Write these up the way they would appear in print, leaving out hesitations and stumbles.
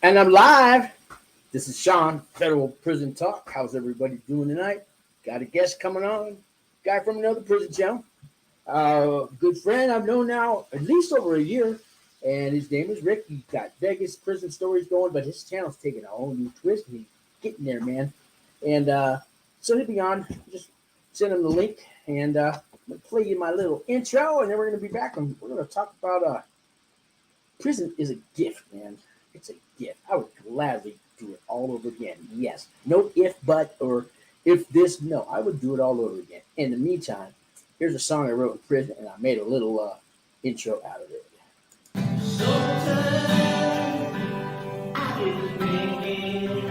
And I'm live. This is Sean, Federal Prison Talk. How's everybody doing tonight? Got a guest coming on, guy from another prison channel. Good friend I've known now at least over a year, and his name is Rick. He's got Vegas prison stories going, but his channel's taking a whole new twist. He's getting there, man. And so he'll be on. Just send him the link, and I'm going to play you my little intro, and then we're going to be back, and we're going to talk about prison is a gift, man. It's a gift. I would gladly do it all over again. Yes. No if, but, or if this. No, I would do it all over again. In the meantime, here's a song I wrote in prison, and I made a little intro out of it. Sometimes I was thinking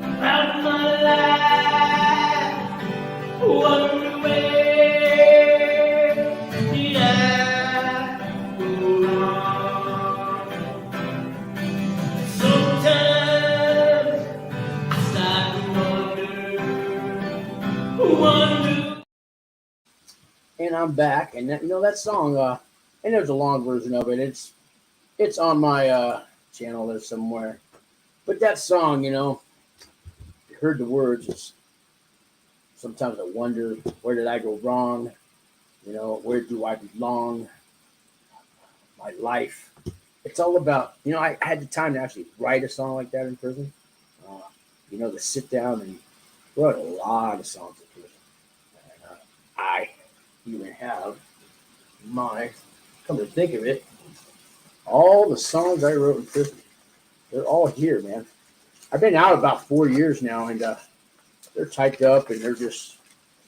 about my life, wondering where did I go wrong. Sometimes I start to wonder. And I'm back, and that, that song, and there's a long version of it. It's on my channel there somewhere. But that song, you heard the words. It's, sometimes I wonder, where did I go wrong? Where do I belong? My life. It's all about, I had the time to actually write a song like that in prison. To sit down and wrote a lot of songs in prison. And I even have come to think of it, all the songs I wrote in prison, they're all here, man. I've been out about 4 years now, and they're typed up, and they're just,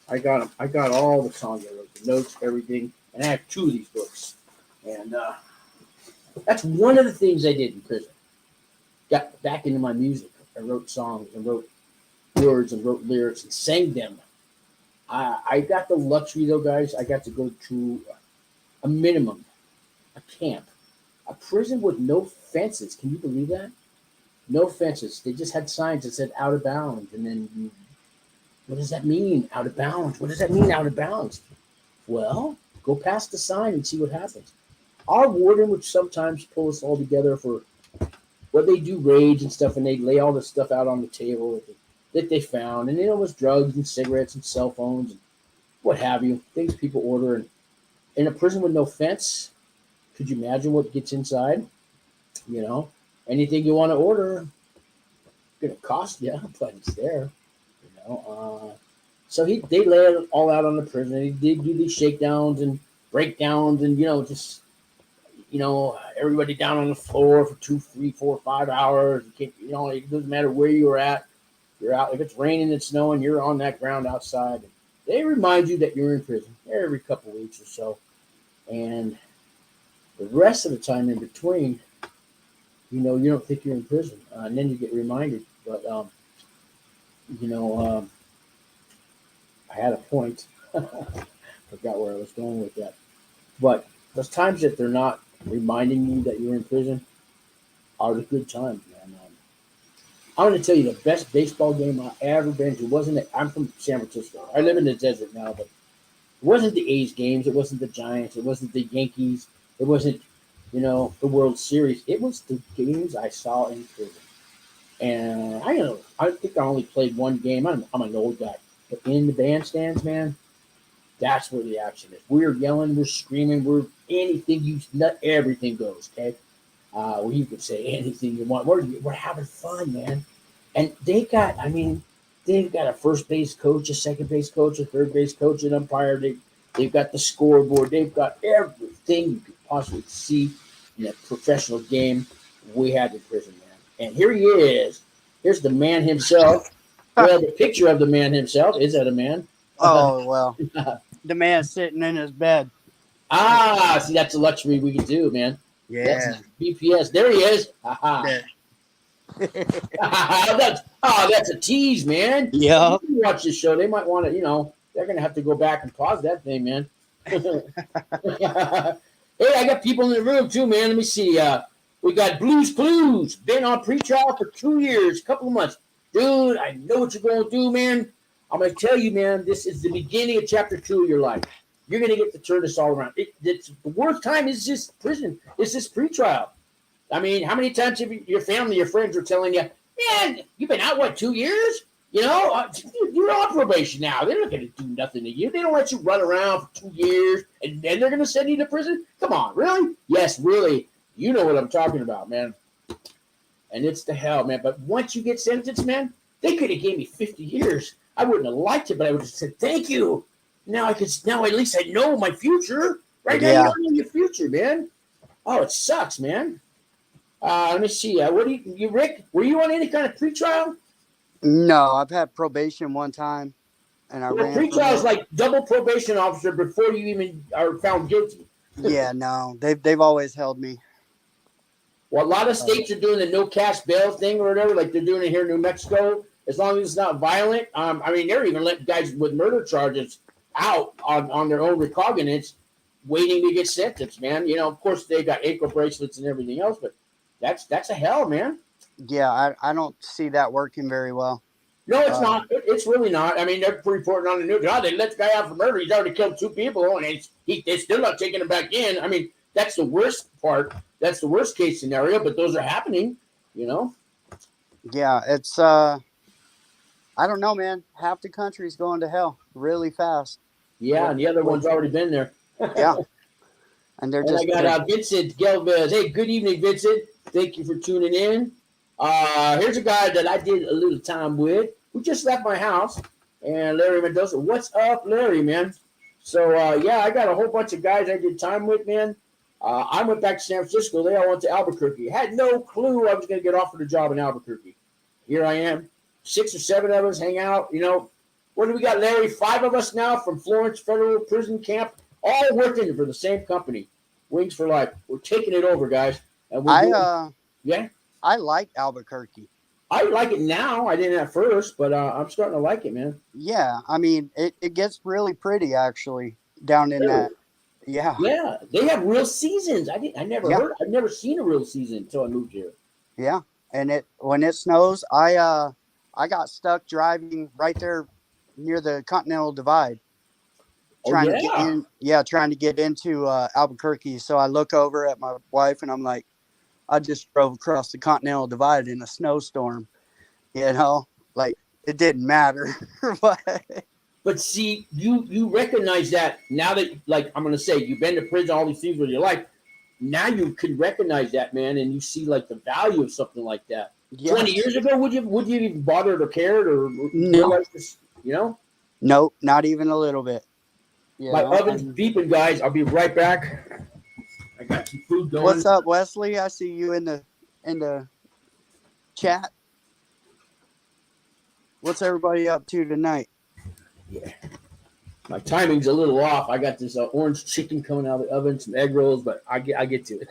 I got them. I got all the songs I wrote, the notes, everything, and I have 2 of these books. And that's one of the things I did in prison. Got back into my music. I wrote songs and wrote words and wrote lyrics and sang them. I got the luxury, though, guys. I got to go to a minimum, a camp, a prison with no fences. Can you believe that? No fences. They just had signs that said out of bounds. And then, what does that mean, out of bounds? What does that mean, out of bounds? Well, go past the sign and see what happens. Our warden would sometimes pull us all together for what they do, raids and stuff, and they lay all this stuff out on the table that they found. And it was drugs and cigarettes and cell phones and what have you, things people order. And in a prison with no fence, could you imagine what gets inside? Anything you want to order, it's going to cost you, but it's there. So they lay it all out on the prison. They do these shakedowns and breakdowns, and everybody down on the floor for 2, 3, 4, 5 hours. You can't, it doesn't matter where you're at. You're out. If it's raining and snowing, you're on that ground outside. They remind you that you're in prison every couple weeks or so. And the rest of the time in between, you don't think you're in prison. And then you get reminded. But, I had a point. Forgot where I was going with that. But those times that they're not reminding you that you're in prison are the good times, man. I'm going to tell you the best baseball game I ever been to I'm from San Francisco. I live in the desert now, but it wasn't the A's games. It wasn't the Giants. It wasn't the Yankees. It wasn't, the World Series. It was the games I saw in prison. And I think I only played one game. I'm an old guy. But in the bandstands, man, that's where the action is. We're yelling, we're screaming, we're anything everything goes, okay? Well, you could say anything you want. We're having fun, man. And they've got a first base coach, a second base coach, a third base coach, an umpire. They've got the scoreboard. They've got everything you could possibly see in a professional game. We had in prison, man. And here he is. Here's the man himself. Well, the picture of the man himself. Is that a man? Oh, well. The man sitting in his bed. See, that's a luxury we can do, man. Yeah. That's BPS. There he is. That's a tease, man. Yeah. You watch this show. They might want to, they're going to have to go back and pause that thing, man. Hey, I got people in the room too, man. Let me see. We got Blues Clues. Been on pretrial for 2 years, a couple of months. Dude, I know what you're going to do, man. I'm going to tell you, man, this is the beginning of chapter 2 of your life. You're going to get to turn this all around. The worst time is just prison. It's just pretrial. I mean, how many times have your family, your friends are telling you, man, you've been out, 2 years? You're on probation now. They're not going to do nothing to you. They don't let you run around for 2 years, and then they're going to send you to prison? Come on, really? Yes, really. You know what I'm talking about, man. And it's the hell, man. But once you get sentenced, man, they could have gave me 50 years. I wouldn't have liked it, but I would have said, thank you. Now at least I know my future. Right now, you don't know your future, man. Oh, it sucks, man. Let me see. What do you, Rick? Were you on any kind of pretrial? No, I've had probation one time, and I ran. Pretrial is like double probation officer before you even are found guilty. Yeah, no, they've always held me. Well, a lot of states are doing the no cash bail thing or whatever, like they're doing it here in New Mexico. As long as it's not violent. I mean, they're even letting guys with murder charges out on their own recognizance, waiting to get sentenced, man. Of course, they got ankle bracelets and everything else, but that's a hell, man. Yeah, I don't see that working very well. No, it's not. It's really not. I mean, they're reporting on the news. They let the guy out for murder. He's already killed 2 people, and they're still not taking him back in. I mean, that's the worst part. That's the worst case scenario, but those are happening, Yeah, it's, I don't know, man. Half the country's going to hell really fast. Yeah, and the other one's already been there. Yeah. And they're just. I got Vincent Galvez. Hey, good evening, Vincent. Thank you for tuning in. Here's a guy that I did a little time with who just left my house. And Larry Mendoza. What's up, Larry, man? So, I got a whole bunch of guys I did time with, man. I went back to San Francisco. They all went to Albuquerque. Had no clue I was going to get offered a job in Albuquerque. Here I am. 6 or 7 of us hang out. What do we got, Larry? 5 of us now from Florence Federal Prison Camp, all working for the same company, Wings for Life. We're taking it over, guys. And I like Albuquerque. I like it now. I didn't at first, but I'm starting to like it, man. Yeah, I mean, it gets really pretty, actually, down in that. Yeah. Yeah, they have real seasons. I've never seen a real season until I moved here. Yeah, and when it snows, I got stuck driving right there near the Continental Divide. Trying to get into Albuquerque. So I look over at my wife and I'm like, I just drove across the Continental Divide in a snowstorm. Like it didn't matter. But see, you recognize that now that, like, I'm going to say, you've been to prison all these things with your life. Now you can recognize that, man, and you see, like, the value of something like that. Yes. 20 years ago, would you even bothered or cared or realized this, Nope, not even a little bit. My oven's beeping, guys. I'll be right back. I got some food going. What's up, Wesley? I see you in the chat. What's everybody up to tonight? Yeah, my timing's a little off. I got this orange chicken coming out of the oven, some egg rolls, but I get to it.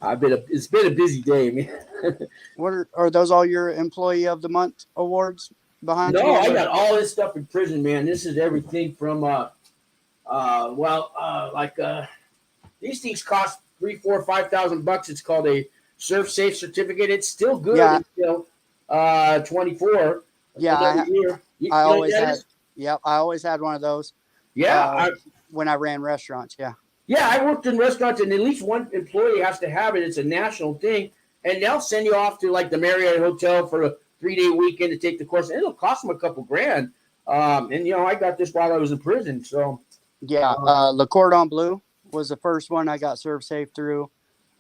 It's been a busy day, man. What are those? All your Employee of the Month awards behind you? No, I got all this stuff in prison, man. This is everything from these things cost $3,000, $4,000, $5,000. It's called a Serve Safe certificate. It's still good. Yeah. It's still 24. Yeah, I always had one of those. Yeah, when I ran restaurants. Yeah. Yeah, I worked in restaurants, and at least one employee has to have it. It's a national thing, and they'll send you off to like the Marriott Hotel for a 3-day weekend to take the course. And it'll cost them a couple grand. And I got this while I was in prison. So yeah, Le Cordon Bleu was the first one I got Serve Safe through.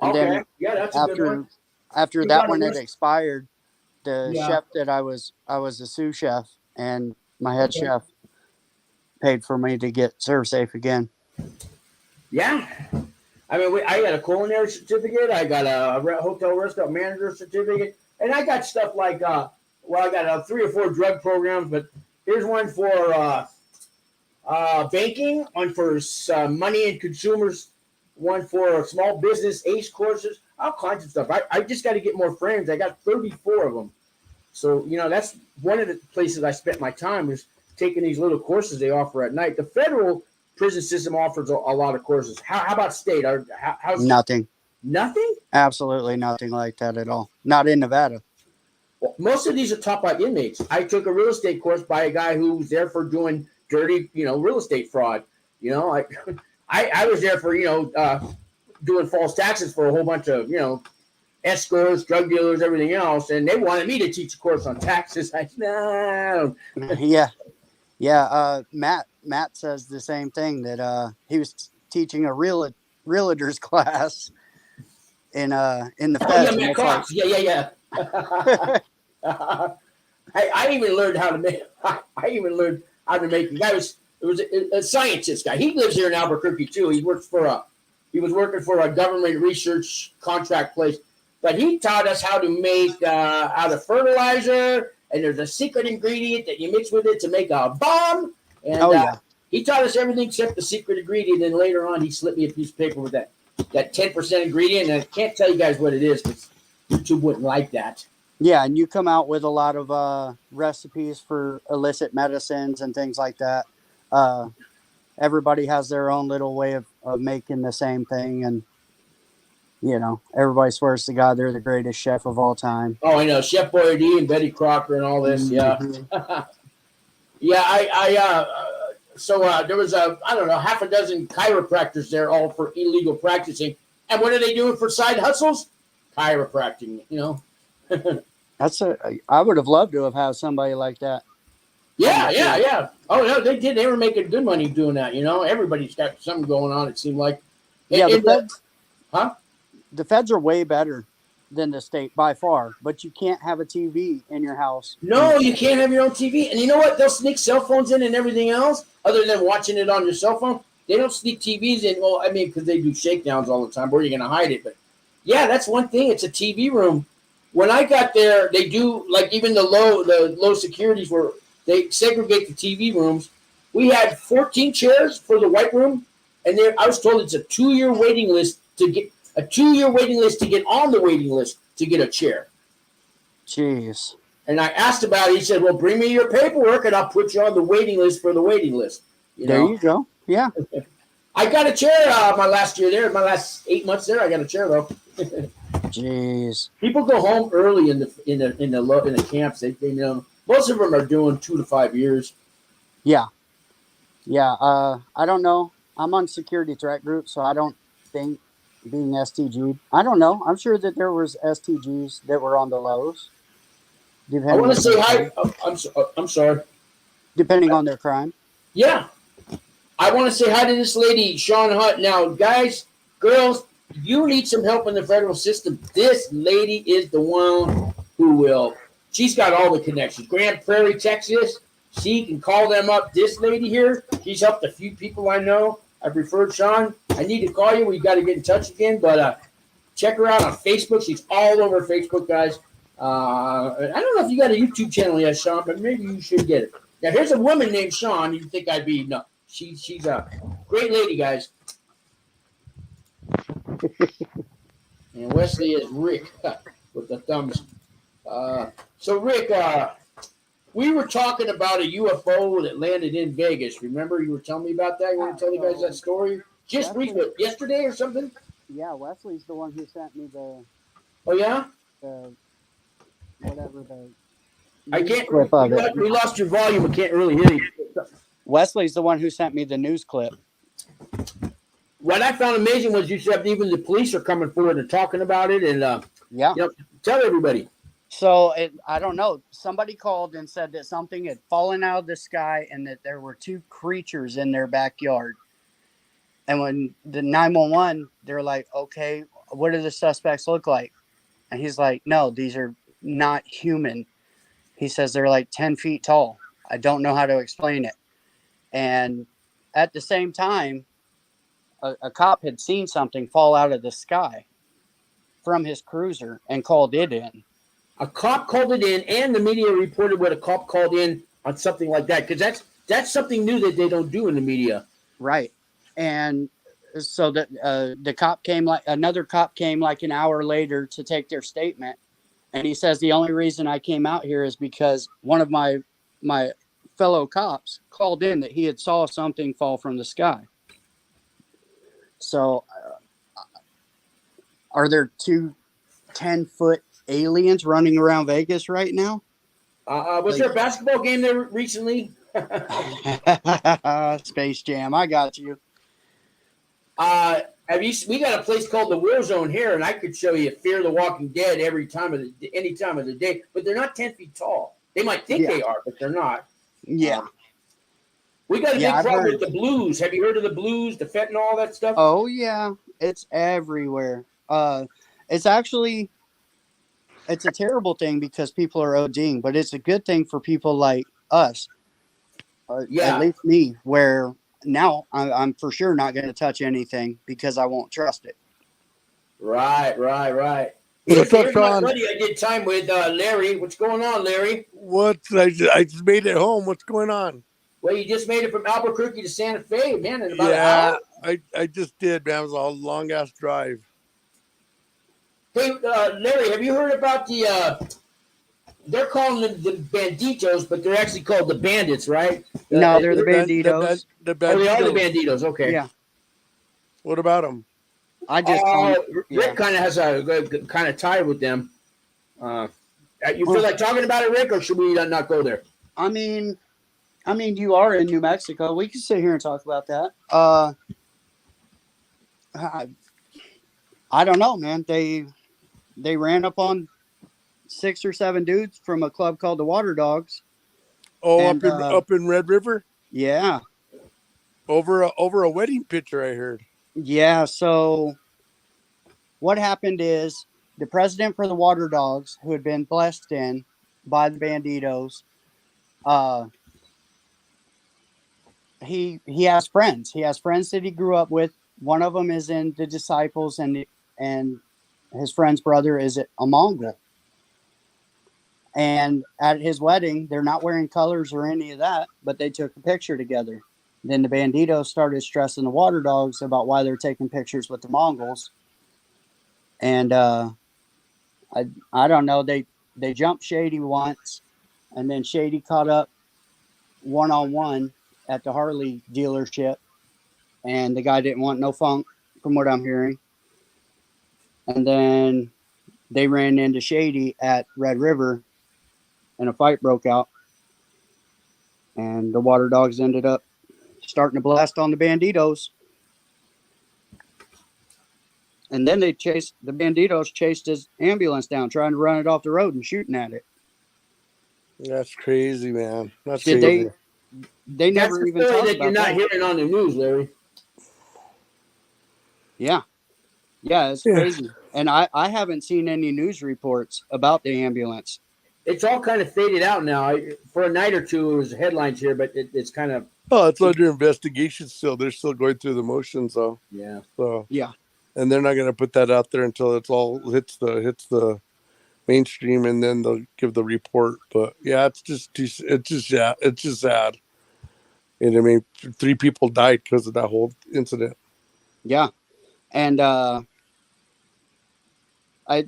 And then that's a good one. After that one had expired, the chef that I was a sous chef, and my head chef paid for me to get Serve Safe again. Yeah. I mean, I got a culinary certificate. I got a hotel restaurant manager certificate. And I got stuff like, I got 3 or 4 drug programs, but here's one for banking, one for money and consumers, one for small business ACE courses, all kinds of stuff. I just got to get more friends. I got 34 of them. So, that's one of the places I spent my time was taking these little courses they offer at night. The federal prison system offers a lot of courses. How about state? How's nothing? Nothing? Absolutely nothing like that at all. Not in Nevada. Well, most of these are taught by inmates. I took a real estate course by a guy who was there for doing dirty, real estate fraud. I was there for, doing false taxes for a whole bunch of, escorts, drug dealers, everything else, and they wanted me to teach a course on taxes. I said, no. Yeah. Matt says the same thing, that he was teaching a realtor's class in the Oh feds. yeah, Matt Cox. Yeah. I even learned how to make. I even learned how to make. The guy was a scientist guy. He lives here in Albuquerque too. He was working for a government research contract place. But he taught us how to make out of fertilizer, and there's a secret ingredient that you mix with it to make a bomb. And he taught us everything except the secret ingredient. And later on, he slipped me a piece of paper with that 10% ingredient. And I can't tell you guys what it is because YouTube wouldn't like that. Yeah, and you come out with a lot of recipes for illicit medicines and things like that. Everybody has their own little way of making the same thing, and everybody swears to God they're the greatest chef of all time. Oh, I know, Chef Boyardee and Betty Crocker and all this. Mm-hmm. Yeah. So there was half a dozen chiropractors there, all for illegal practicing. And what are they doing for side hustles? Chiropractic, I would have loved to have had somebody like that. Yeah. Oh no, they did. They were making good money doing that. Everybody's got something going on. It seemed like. The feds are way better than the state by far, but you can't have a TV in your house. No, you can't have your own TV. And you know what? They'll sneak cell phones in and everything else, other than watching it on your cell phone. They don't sneak TVs in. Well, I mean, because they do shakedowns all the time. Where are you going to hide it? But yeah, that's one thing. It's a TV room. When I got there, they do like even the low securities where they segregate the TV rooms. We had 14 chairs for the white room, and I was told it's a 2-year waiting list to get on the waiting list to get a chair. Jeez. And I asked about it. He said, well, bring me your paperwork and I'll put you on the waiting list for the waiting list. There you go. Yeah. I got a chair my last year there. My last 8 months there, I got a chair though. Jeez. People go home early in the camps. They most of them are doing 2 to 5 years. Yeah. I don't know. I'm on security threat group, so I don't think being STG'd. I don't know. I'm sure that there was STGs that were on the lows. I want to say hi. I'm sorry. Depending on their crime. Yeah. I want to say hi to this lady, Sean Hunt. Now, guys, girls, you need some help in the federal system. This lady is the one who will. She's got all the connections. Grand Prairie, Texas. She can call them up. This lady here, she's helped a few people I know. I've referred Sean. I need to call you. We got to get in touch again. But check her out on Facebook. She's all over Facebook, guys. I don't know if you got a YouTube channel yet, Sean, but maybe you should get it. Now, here's a woman named Sean. You think I'd be? No. She's a great lady, guys. And Wesley is Rick with the thumbs. So, Rick, we were talking about a UFO that landed in Vegas. Remember, you were telling me about that? You want to tell you guys that story? Just recently, yesterday or something? Yeah, Wesley's the one who sent me the. Oh yeah. I can't. We lost your volume. I can't really hear you. Wesley's the one who sent me the news clip. What I found amazing was you said even the police are coming forward and talking about it, and tell everybody. So I don't know. Somebody called and said that something had fallen out of the sky and that there were 2 creatures in their backyard. And when the 911, they're like, okay, what do the suspects look like? And he's like, no, these are not human. He says they're like 10 feet tall. I don't know how to explain it. And at the same time, a cop had seen something fall out of the sky from his cruiser and called it in. A cop called it in, and the media reported what a cop called in on something like that, because that's something new that they don't do in the media. Right. And so that another cop came like an hour later to take their statement. And he says, the only reason I came out here is because one of my fellow cops called in that he had saw something fall from the sky. So are there 2 10-foot aliens running around Vegas right now? Was there a basketball game there recently? Space Jam. I got you. We got a place called the War Zone here, and I could show you Fear the Walking Dead any time of the day, but they're not 10 feet tall. They might think they are, but they're not. Yeah. We got a big I've problem heard. with the blues. Have you heard of the blues, the fentanyl, all that stuff? Oh yeah, it's everywhere. It's actually it's a terrible thing because people are ODing, but it's a good thing for people like us. At least me, where now I'm for sure not going to touch anything because I won't trust it. Right. What's up, Sean? My buddy I did time with, Larry. What's going on, Larry? I just made it home. What's going on? Well, you just made it from Albuquerque to Santa Fe, man, in about an hour? I just did, man. It was a long-ass drive. Hey, Larry, have you heard about they're calling them the banditos, but they're actually called the bandits, right? No, they're the banditos. The Oh, they are the banditos, okay. Yeah. What about them? I just Rick kind of has a kind of tie with them. You feel like talking about it, Rick, or should we not go there? I mean, you are in New Mexico. We can sit here and talk about that. I don't know, man. They ran up on 6 or 7 dudes from a club called the Water Dogs. Oh, and, up in Red River? Yeah. Over a wedding picture, I heard. Yeah, so what happened is the president for the Water Dogs, who had been blessed in by the Banditos, he has friends. He has friends that he grew up with. One of them is in the Disciples, and his friend's brother is a Mongol. And at his wedding, they're not wearing colors or any of that, but they took a picture together. Then the Banditos started stressing the Water Dogs about why they're taking pictures with the Mongols. And I don't know, they jumped Shady once, and then Shady caught up one-on-one at the Harley dealership, and the guy didn't want no funk, from what I'm hearing. And then they ran into Shady at Red River, and a fight broke out. And the Water Dogs ended up starting to blast on the Banditos. And then the Banditos chased his ambulance down, trying to run it off the road and shooting at it. That's crazy, man. That's crazy. They never even talked about you're not hearing on the news, Larry. Yeah, it's crazy. And I haven't seen any news reports about the ambulance. It's all kind of faded out now. For a night or two, it was headlines here, but it's kind of... Oh, it's under investigation still. They're still going through the motions, though. Yeah. So yeah. And they're not going to put that out there until it's all hits the mainstream, and then they'll give the report. But yeah, it's just sad. And I mean, 3 people died because of that whole incident. Yeah. And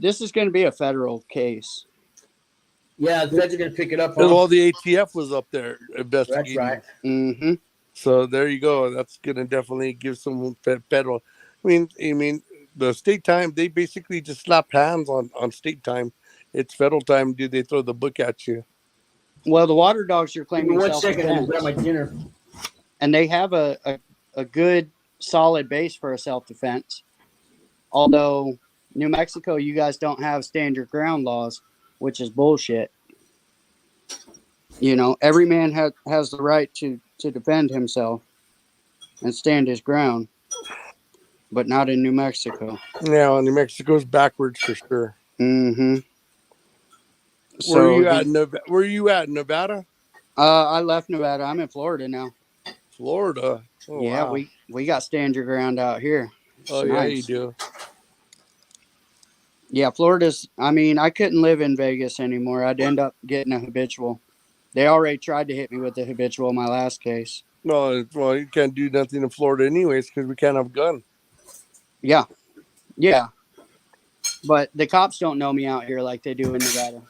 this is going to be a federal case. Yeah, the feds are going to pick it up. Because all the ATF was up there investigating. That's right. Mm-hmm. So there you go. That's going to definitely give some federal. I mean, the state time, they basically just slap hands on state time. It's federal time. Do they throw the book at you? Well, the Water Dogs are claiming 1 second, I'm grab my dinner. And they have a good, solid base for a self-defense. Although New Mexico, you guys don't have stand your ground laws, which is bullshit. You know, every man has the right to defend himself and stand his ground, but not in New Mexico. Yeah, New Mexico's backwards for sure. Mm-hmm. Where are you at, Nevada? I left Nevada. I'm in Florida now. Florida? Oh, yeah, wow. we got stand your ground out here. Oh, nice. Yeah, you do. Yeah, Florida's, I mean, I couldn't live in Vegas anymore. I'd end up getting a habitual. They already tried to hit me with the habitual in my last case. No, well, you can't do nothing in Florida anyways because we can't have a gun. Yeah. But the cops don't know me out here like they do in Nevada.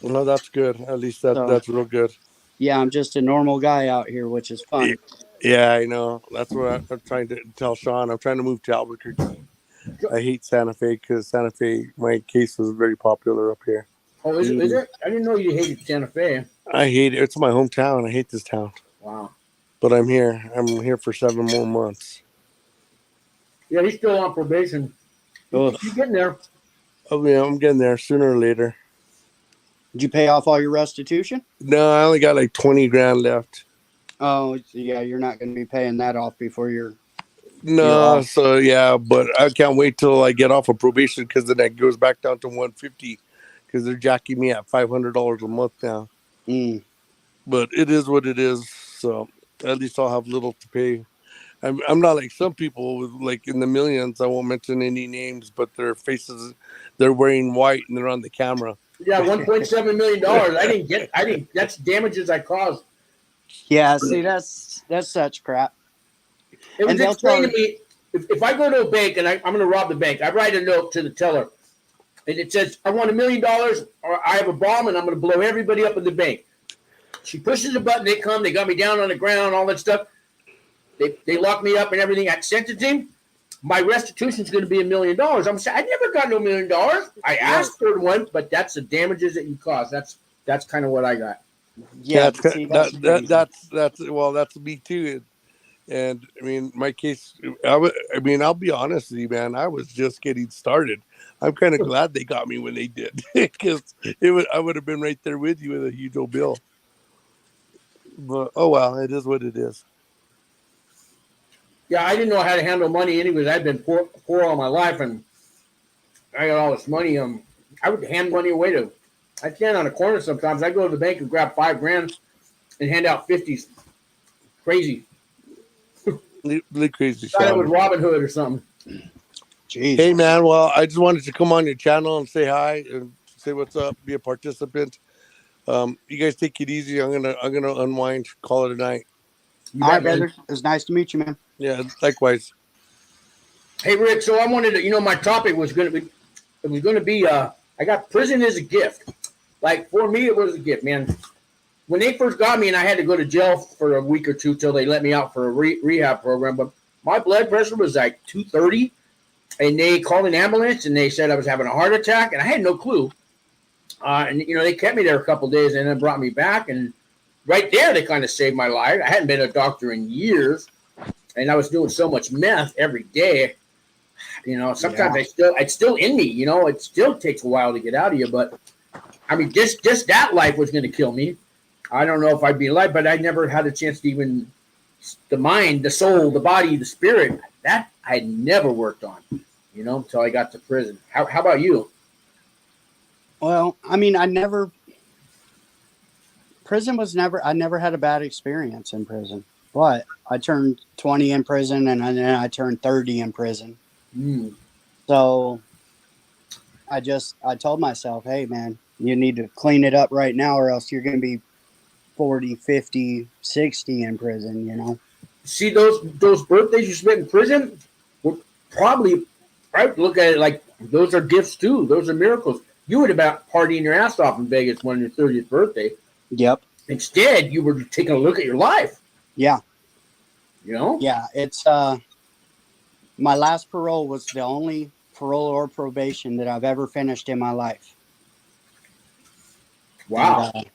No, that's good. At least that's real good. Yeah, I'm just a normal guy out here, which is fun. Yeah, I know. That's what I'm trying to tell Sean. I'm trying to move to Albuquerque. I hate Santa Fe because Santa Fe, my case was very popular up here. Oh, is it? I didn't know you hated Santa Fe. I hate it. It's my hometown. I hate this town. Wow. But I'm here. I'm here for 7 more months. Yeah, he's still on probation. Ugh. He's getting there. Oh yeah, I'm getting there sooner or later. Did you pay off all your restitution? No, I only got like 20 grand left. Oh, yeah, you're not going to be paying that off before you're No, off. so yeah, but I can't wait till I get off of probation because then that goes back down to 150 because they're jacking me at $500 a month now. Mm. But it is what it is. So at least I'll have little to pay. I'm not like some people with like in the millions. I won't mention any names, but their faces, they're wearing white and they're on the camera. Yeah, $1.7 million. I didn't. That's damages I caused. Yeah, see, that's such crap. It was And they'll explained charge. to me if I go to a bank and I'm going to rob the bank, I write a note to the teller, and it says I want $1 million, or I have a bomb and I'm going to blow everybody up in the bank. She pushes a button. They come. They got me down on the ground. All that stuff. They lock me up and everything. I sent it to him. My restitution is going to be $1 million. I'm saying I never got no $1 million. I asked for one, but that's the damages that you caused. That's kind of what I got. Yeah, That's me too. And I mean, my case, I'll be honest with you, man. I was just getting started. I'm kind of glad they got me when they did, because I would have been right there with you with a huge old bill. But oh well, it is what it is. Yeah, I didn't know how to handle money anyways. I've been poor all my life, and I got all this money. I would hand money away to. I stand on a corner sometimes. I go to the bank and grab $5 grand and hand out 50s. Crazy. Crazy. Thought it was Robin Hood or something. Jeez. Hey man, well, I just wanted to come on your channel and say hi and say what's up, be a participant. You guys take it easy. I'm gonna unwind, call it a night. All right, brother. It was nice to meet you, man. Yeah, likewise. Hey Rick, so I wanted to, my topic was going to be, I got prison as a gift. Like for me, it was a gift, man. When they first got me and I had to go to jail for a week or two till they let me out for a rehab program, but my blood pressure was like 230, and they called an ambulance and they said I was having a heart attack, and I had no clue. And they kept me there a couple of days and then brought me back, and right there they kind of saved my life. I hadn't been a doctor in years, and I was doing so much meth every day. Sometimes it's still in me. It still takes a while to get out of you, but I mean, just that life was going to kill me. I don't know if I'd be alive, but I never had a chance to even the mind, the soul, the body, the spirit. That I never worked on, until I got to prison. How about you? Well, I mean, I never had a bad experience in prison, but I turned 20 in prison and then I turned 30 in prison. So I told myself, hey man, you need to clean it up right now or else you're going to be 40, 50, 60 in prison, See, those birthdays you spent in prison were probably, right? Look at it like those are gifts too. Those are miracles. You would have been partying your ass off in Vegas on your 30th birthday. Yep. Instead, you were taking a look at your life. Yeah. Yeah, it's my last parole was the only parole or probation that I've ever finished in my life. Wow. And,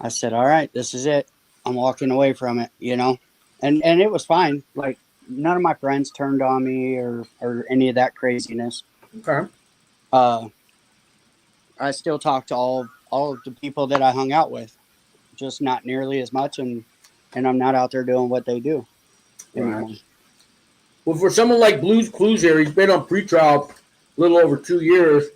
I said, all right, this is it. I'm walking away from it, and it was fine. Like none of my friends turned on me or any of that craziness. Okay. I still talk to all of the people that I hung out with, just not nearly as much. And I'm not out there doing what they do. Right. Well, for someone like Blues Clues here, he's been on pretrial a little over 2 years.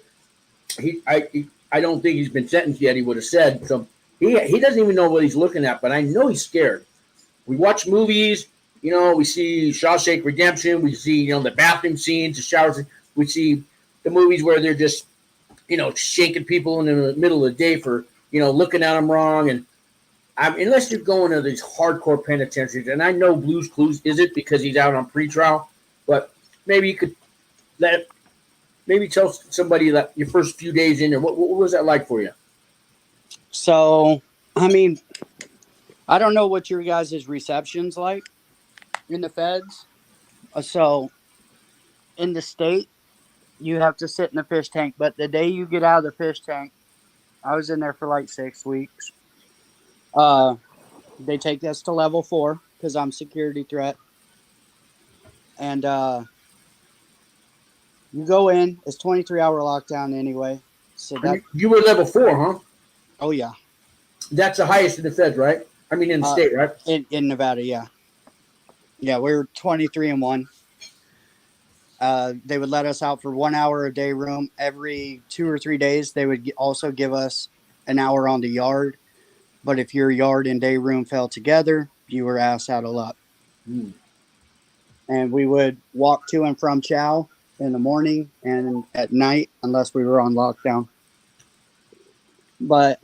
I don't think he's been sentenced yet. He would have said so. He doesn't even know what he's looking at, but I know he's scared. We watch movies, we see Shawshank Redemption, we see, the bathroom scenes, the showers, we see the movies where they're just, shaking people in the middle of the day for, looking at them wrong. And unless you're going to these hardcore penitentiaries, and I know Blues Clues isn't because he's out on pretrial, but maybe you could tell somebody that your first few days in there, what was that like for you? So, I mean, I don't know what your guys' reception's like in the feds. So, in the state, you have to sit in the fish tank. But the day you get out of the fish tank, I was in there for like 6 weeks. They take us to level 4 because I'm security threat. And you go in. It's 23-hour lockdown anyway. So that. You were level 4, huh? Oh yeah. That's the highest in the feds, right? I mean, in the state, right? In Nevada, yeah. Yeah, we were 23-1. They would let us out for 1 hour a day room every 2 or 3 days. They would also give us an hour on the yard. But if your yard and day room fell together, you were ass out of luck. And we would walk to and from chow in the morning and at night, unless we were on lockdown. But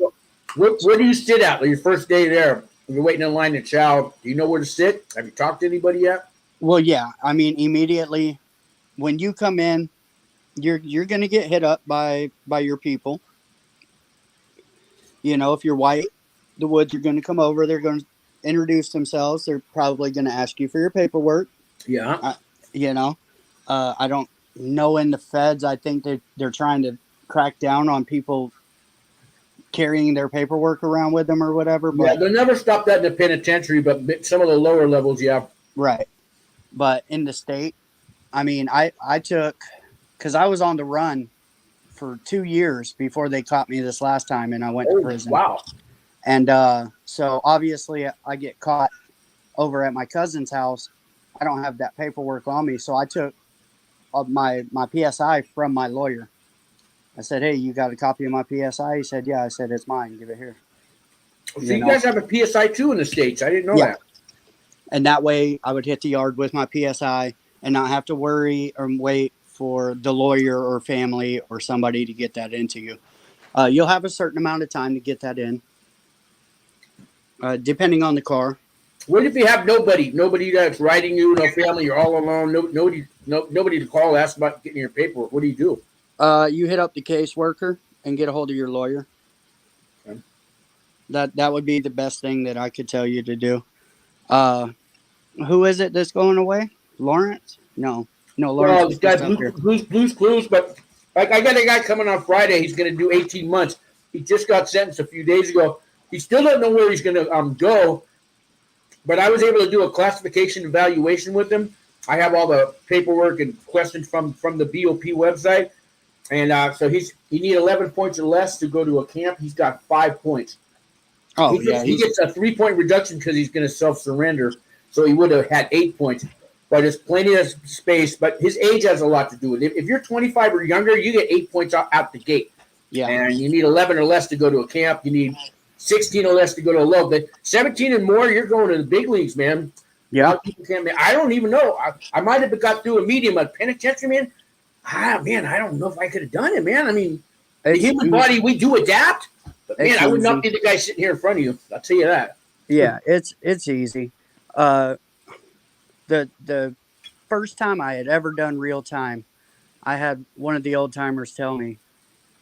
where do you sit at your first day there? You're waiting in line to chow. Do you know where to sit? Have you talked to anybody yet? Well, yeah. I mean, immediately when you come in, you're going to get hit up by your people. You know, if you're white, the woods are going to come over. They're going to introduce themselves. They're probably going to ask you for your paperwork. Yeah. You know, I don't know in the feds. I think they're trying to crack down on people carrying their paperwork around with them or whatever. But yeah, they'll never stop that in the penitentiary, but some of the lower levels, yeah. Right. But in the state, I mean, I took, because I was on the run for 2 years before they caught me this last time, and I went to prison. Wow. And so obviously I get caught over at my cousin's house. I don't have that paperwork on me. So I took my PSI from my lawyer. I said, hey, you got a copy of my PSI? He said, yeah. I said, it's mine. Give it here. So you guys have a PSI too in the States. I didn't know that. And that way I would hit the yard with my PSI and not have to worry or wait for the lawyer or family or somebody to get that into you. You'll have a certain amount of time to get that in, depending on the car. What if you have nobody that's writing you, no family, you're all alone, nobody to call, ask about getting your paperwork? What do you do? You hit up the caseworker and get a hold of your lawyer. Okay. That would be the best thing that I could tell you to do. Who is it that's going away? Lawrence? No, Lawrence. Well, this guy Blues Clues, but like I got a guy coming on Friday. He's going to do 18 months. He just got sentenced a few days ago. He still doesn't know where he's going to go. But I was able to do a classification evaluation with him. I have all the paperwork and questions from the BOP website. And so he need 11 points or less to go to a camp. He's got 5 points. Oh, he gets a 3-point reduction because he's going to self-surrender. So he would have had 8 points. But there's plenty of space. But his age has a lot to do with it. If you're 25 or younger, you get 8 points out the gate. Yeah. And you need 11 or less to go to a camp. You need 16 or less to go to a low. But 17 and more, you're going to the big leagues, man. Yeah. I don't even know. I might have got through a medium, but penitentiary, man. Man, I don't know if I could have done it, man. I mean, the human body, we do adapt. But, man, I would not be the guy sitting here in front of you. I'll tell you that. Yeah, it's easy. The first time I had ever done real time, I had one of the old timers tell me,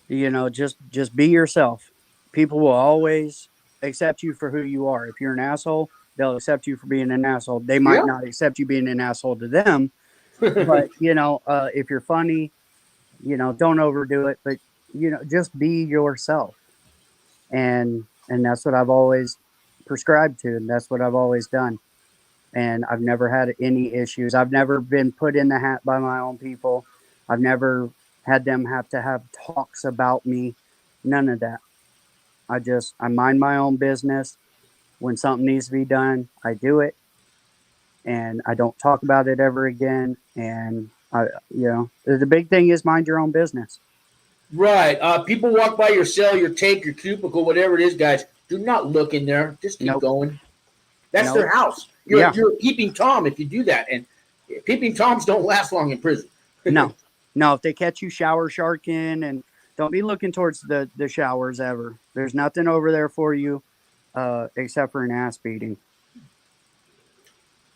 you know, just be yourself. People will always accept you for who you are. If you're an asshole, they'll accept you for being an asshole. They might not accept you being an asshole to them, but you know, if you're funny, you know, don't overdo it, but you know, just be yourself. And that's what I've always prescribed to, and that's what I've always done. And I've never had any issues. I've never been put in the hat by my own people. I've never had them have to have talks about me. None of that. I mind my own business. When something needs to be done, I do it. And I don't talk about it ever again. And the big thing is mind your own business. Right. People walk by your cell, your tank, your cubicle, whatever it is, guys. Do not look in there. Just keep going. That's their house. You're peeping Tom if you do that. And peeping Toms don't last long in prison. No. If they catch you shower sharking, and don't be looking towards the showers ever. There's nothing over there for you except for an ass beating.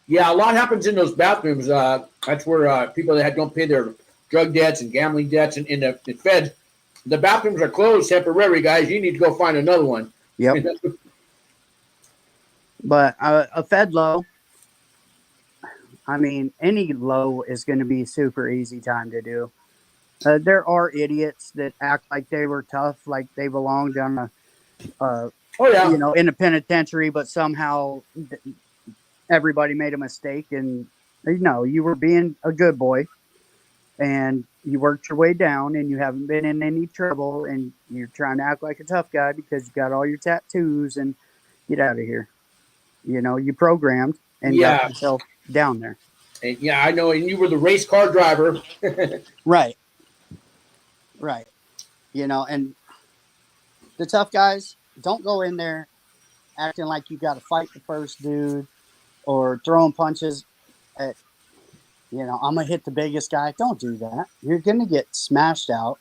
Yeah, a lot happens in those bathrooms. That's where people that don't pay their drug debts and gambling debts and in the feds, the bathrooms are closed temporarily, guys. You need to go find another one. Yep. But a fed low, I mean, any low is going to be super easy time to do. There are idiots that act like they were tough, like they belonged on in a penitentiary, but somehow everybody made a mistake and No, you were being a good boy, and you worked your way down, and you haven't been in any trouble, and you're trying to act like a tough guy because you got all your tattoos, and get out of here. You programmed and got Yeah, yourself down there. and yeah, I know. And you were the race car driver. Right, right. And the tough guys don't go in there acting like you got to fight the first dude or throwing punches at, I'm going to hit the biggest guy. Don't do that. You're going to get smashed out.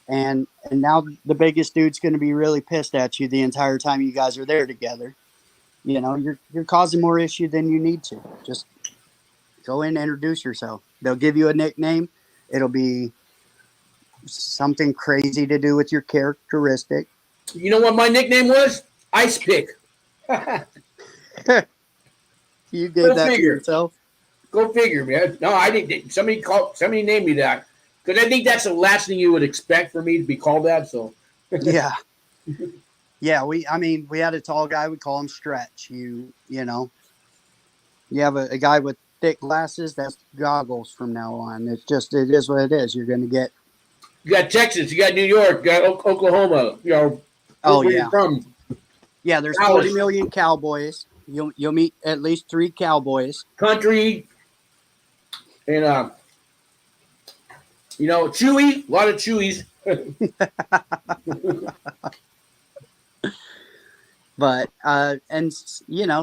And now the biggest dude's going to be really pissed at you the entire time you guys are there together. You're causing more issue than you need to. Just go in and introduce yourself. They'll give you a nickname. It'll be something crazy to do with your characteristic. You know what my nickname was? Ice Pick. You gave that to yourself? Go figure, man. No, I didn't. Somebody named me that. Because I think that's the last thing you would expect for me to be called that. So yeah. Yeah, we had a tall guy, we call him Stretch. You have a guy with thick glasses, that's goggles from now on. It is what it is. You're going to get. You got Texas, you got New York, you got Oklahoma. Oh yeah. From. Yeah, there's 40 million cowboys. You'll meet at least 3 cowboys. Country, and Chewy, a lot of Chewies. But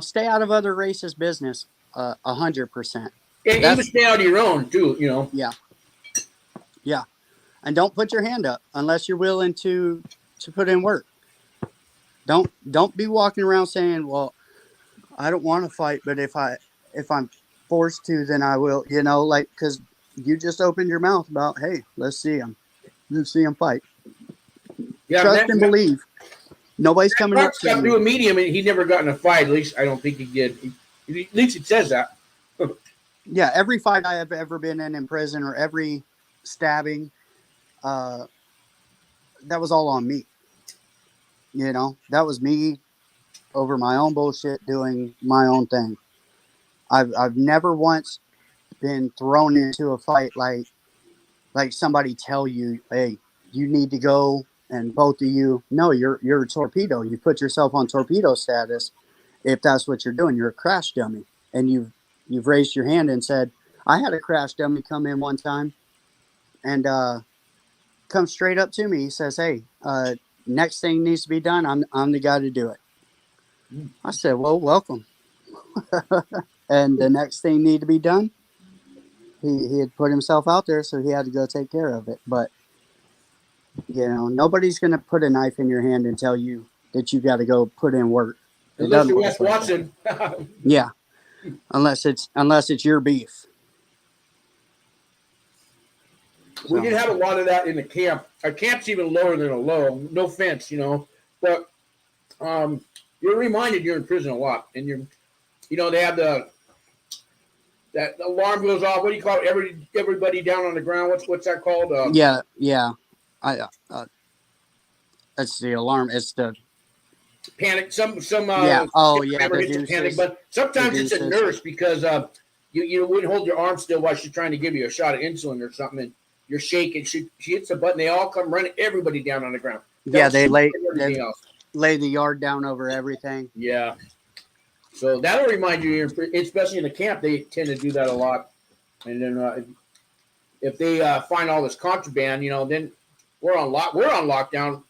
stay out of other races' business 100%. And even stay out of your own too. Yeah, and don't put your hand up unless you're willing to put in work. Don't be walking around saying, "Well, I don't want to fight, but if I'm forced to, then I will." Because you just opened your mouth about, "Hey, let's see him fight." Yeah, trust and believe. Nobody's coming up to through a medium, and he never got in a fight. At least I don't think he did. At least it says that. Yeah, every fight I have ever been in prison, or every stabbing, that was all on me. That was me over my own bullshit, doing my own thing. I've never once been thrown into a fight like somebody tell you, "Hey, you need to go," and both of you, no, you're a torpedo. You put yourself on torpedo status if that's what you're doing. You're a crash dummy, and you've raised your hand and said, "I had a crash dummy come in one time, and come straight up to me. He says, 'Hey, next thing needs to be done. I'm the guy to do it.'" I said, "Well, welcome." And the next thing needed to be done, he had put himself out there, so he had to go take care of it. But nobody's going to put a knife in your hand and tell you that you got to go put in work. Unless you're Wes Watson. Yeah, unless it's your beef. We did have a lot of that in the camp. Our camp's even lower than a low. No offense, but you're reminded you're in prison a lot, and they have that alarm goes off. What do you call it? Everybody down on the ground. What's that called? Yeah. That's the alarm. It's the panic. Some yeah. Oh yeah. The panic, but sometimes it's a nurse because you wouldn't hold your arm still while she's trying to give you a shot of insulin or something, and you're shaking. She hits a button. They all come running. Everybody down on the ground. Yeah, they lay the yard down over everything. Yeah. So that'll remind you, especially in the camp, they tend to do that a lot. And then if they find all this contraband, then we're on lockdown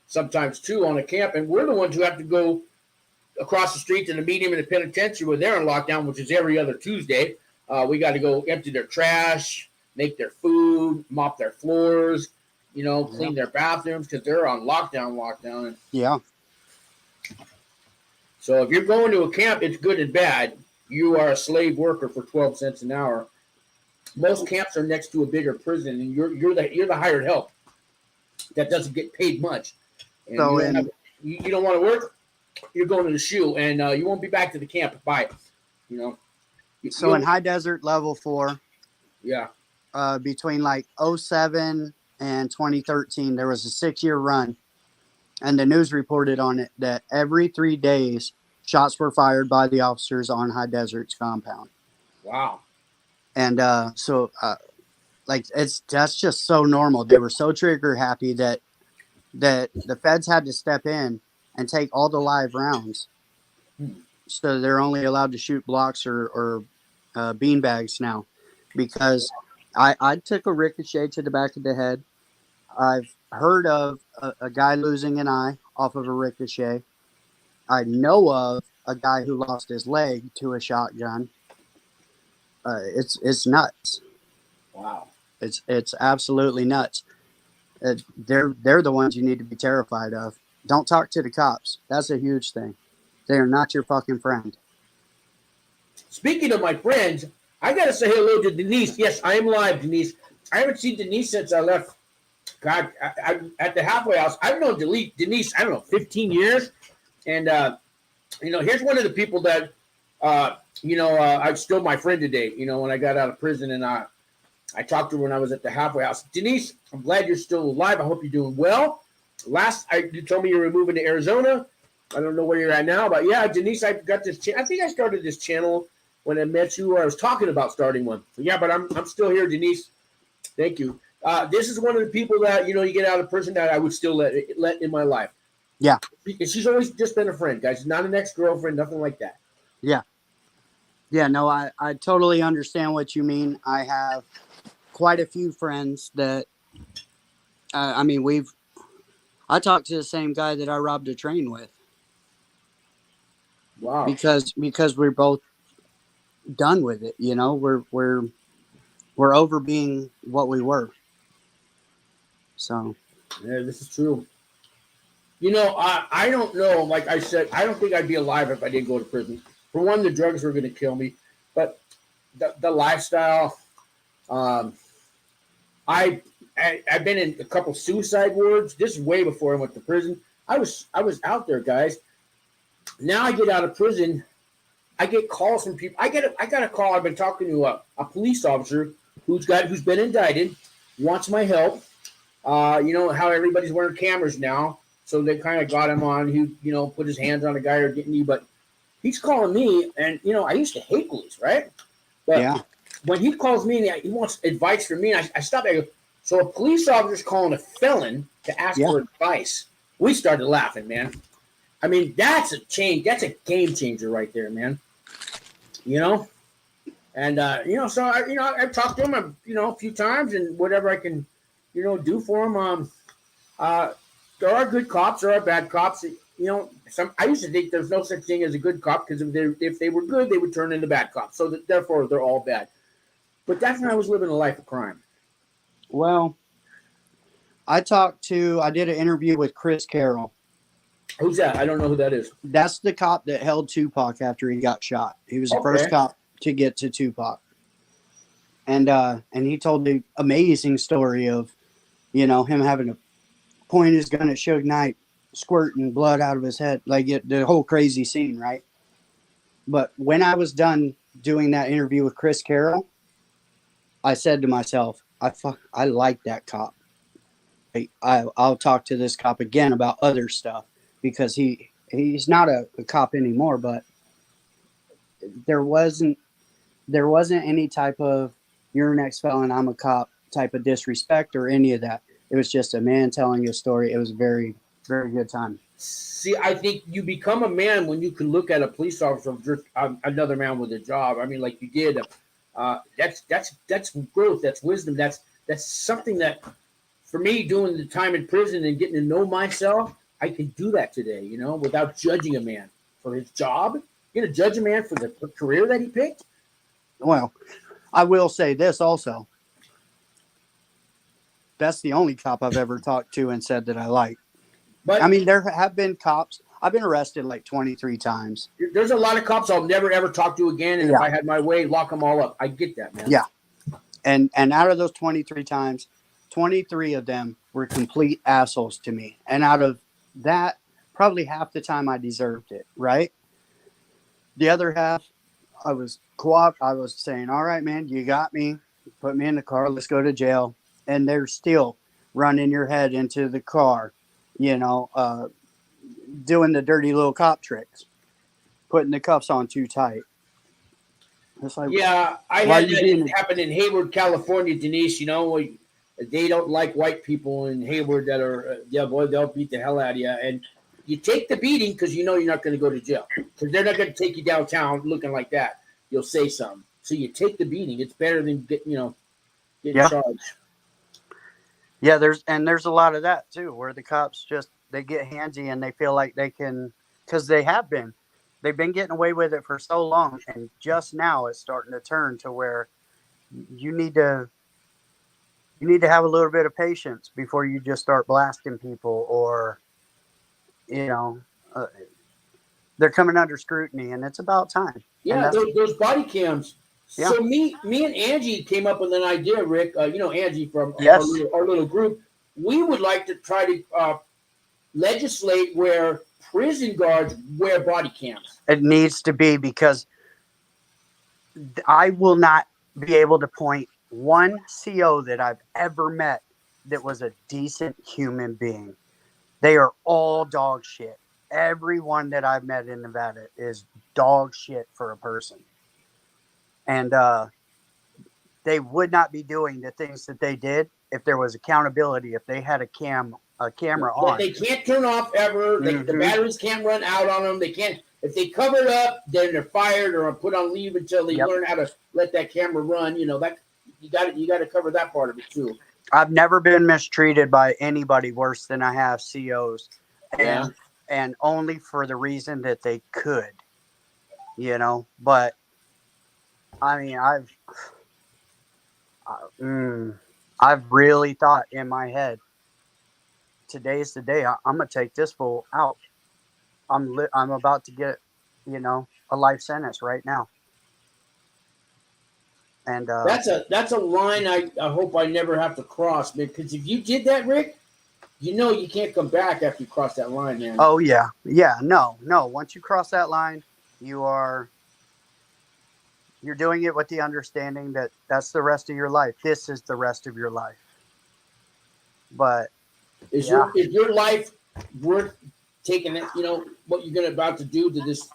sometimes too on a camp, and we're the ones who have to go across the street to the medium and the penitentiary where they're on lockdown, which is every other Tuesday. We got to go empty their trash, make their food, mop their floors, clean their bathrooms because they're on lockdown. And yeah. So if you're going to a camp, it's good and bad. You are a slave worker for 12 cents an hour. Most camps are next to a bigger prison, and you're the hired help that doesn't get paid much. And so you don't want to work, you're going to the shoe, and you won't be back to the camp. Bye. So in high desert level 4, yeah, between like 2007 and 2013, there was a 6-year run, and the news reported on it that every 3 days shots were fired by the officers on high desert's compound. Wow. And like that's just so normal. They were so trigger happy that the feds had to step in and take all the live rounds. So they're only allowed to shoot blocks or bean bags now, because I took a ricochet to the back of the head. I've heard of a guy losing an eye off of a ricochet. I know of a guy who lost his leg to a shotgun. It's nuts. Wow. It's absolutely nuts. They're the ones you need to be terrified of. Don't talk to the cops. That's a huge thing. They are not your fucking friend. Speaking of my friends, I gotta say hello to Denise. Yes, I am live, Denise. I haven't seen Denise since I left. God, I at the halfway house. I've known Denise, I don't know, 15 years. And here's one of the people that I'm still my friend today. When I got out of prison, and I talked to her when I was at the halfway house. Denise, I'm glad you're still alive. I hope you're doing well. You told me you were moving to Arizona. I don't know where you're at now, but yeah, Denise, I got this. I think I started this channel when I met you, or I was talking about starting one. So yeah, but I'm still here, Denise. Thank you. This is one of the people that you get out of prison that I would still let in my life. Yeah. She's always just been a friend, guys. Not an ex-girlfriend, nothing like that. Yeah. Yeah, no, I totally understand what you mean. I have quite a few friends that, I talked to the same guy that I robbed a train with. Wow. Because we're both done with it. We're over being what we were. So. Yeah, this is true. I don't know. Like I said, I don't think I'd be alive if I didn't go to prison. For one, the drugs were going to kill me, but the lifestyle. I've been in a couple suicide wards. This is way before I went to prison. I was out there, guys. Now I get out of prison. I get calls from people. I got a call. I've been talking to a police officer who's been indicted, wants my help. How everybody's wearing cameras now. So they kind of got him on. He, put his hands on a guy or get me, but he's calling me, and I used to hate police, right? But yeah. When he calls me and he wants advice from me, I stop. I go, so a police officer's calling a felon to ask for advice. We started laughing, man. I mean, that's a change. That's a game changer right there, man. And so I've talked to him, a few times, and whatever I can, do for him. There are good cops, there are bad cops. I used to think there's no such thing as a good cop, because if they were good, they would turn into bad cops. So therefore, they're all bad. But that's when I was living a life of crime. Well, I did an interview with Chris Carroll. Who's that? I don't know who that is. That's the cop that held Tupac after he got shot. He was the first cop to get to Tupac. And he told the amazing story of, him having to point his gun at Suge Knight, squirting blood out of his head, like the whole crazy scene, right? But when I was done doing that interview with Chris Carroll, I said to myself, I like that cop. I'll talk to this cop again about other stuff, because he's not a cop anymore, but there wasn't any type of you're an ex-felon, I'm a cop type of disrespect or any of that. It was just a man telling his story. It was a very, very good time. See, I think you become a man when you can look at a police officer just another man with a job. I mean, like you did. That's growth. That's wisdom. That's something that, for me, doing the time in prison and getting to know myself, I can do that today. Without judging a man for his job. You're gonna judge a man for the career that he picked? Well, I will say this also. That's the only cop I've ever talked to and said that I like. But I mean, there have been cops. I've been arrested like 23 times. There's a lot of cops I'll never, ever talk to again. And if I had my way, lock them all up. I get that, man. Yeah. And out of those 23 times, 23 of them were complete assholes to me. And out of that, probably half the time I deserved it, right? The other half, I was saying, all right, man, you got me. Put me in the car. Let's go to jail. And they're still running your head into the car, doing the dirty little cop tricks, putting the cuffs on too tight. It's like, Yeah, I why had you being that happen in Hayward, California, Denise. You know, they don't like white people in Hayward that are, yeah, boy, they'll beat the hell out of you. And you take the beating because you know you're not going to go to jail. Because they're not going to take you downtown looking like that. You'll say something. So you take the beating. It's better than getting Yeah. charged. Yeah, there's a lot of that too, where the cops just they get handsy and they feel like they can, because they've been getting away with it for so long, and just now it's starting to turn to where you need to have a little bit of patience before you just start blasting people, or you know, uh, they're coming under scrutiny, and it's about time. Yeah, those body cams. Yeah. So me and Angie came up with an idea, Rick. Angie from Yes. our little group. We would like to try to legislate where prison guards wear body cams. It needs to be, because I will not be able to point one CO that I've ever met that was a decent human being. They are all dog shit. Everyone that I've met in Nevada is dog shit for a person. And they would not be doing the things that they did if there was accountability, if they had a camera on. They can't turn off ever. The batteries can't run out on them. They can't. If they cover it up, then they're fired or put on leave until they learn how to let that camera run. That you got to cover that part of it too. I've never been mistreated by anybody worse than I have COs, and only for the reason that they could, But I mean, I've really thought in my head, today's the day. I'm gonna take this fool out. I'm about to get, a life sentence right now. And that's a line I hope I never have to cross, because if you did that, Rick, you can't come back after you cross that line, man. Oh yeah, no. Once you cross that line, you're doing it with the understanding that that's the rest of your life. This is the rest of your life. But is your life worth taking it? What you're about to do to this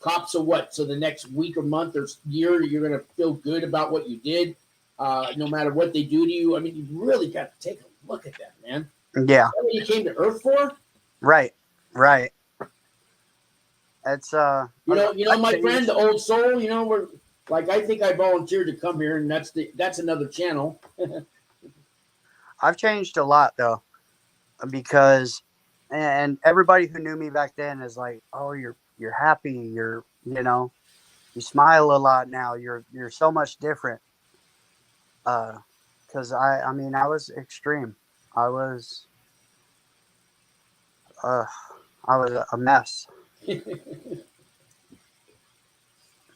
cop? So what? So the next week or month or year, you're going to feel good about what you did, no matter what they do to you. I mean, you really got to take a look at that, man. Yeah. Is that what you came to Earth for? Right. It's my friend, the old soul. We're like, I think I volunteered to come here, and that's another channel. I've changed a lot though, because, and everybody who knew me back then is like, oh, you're happy, you smile a lot now, you're so much different. Because I was extreme. I was a mess.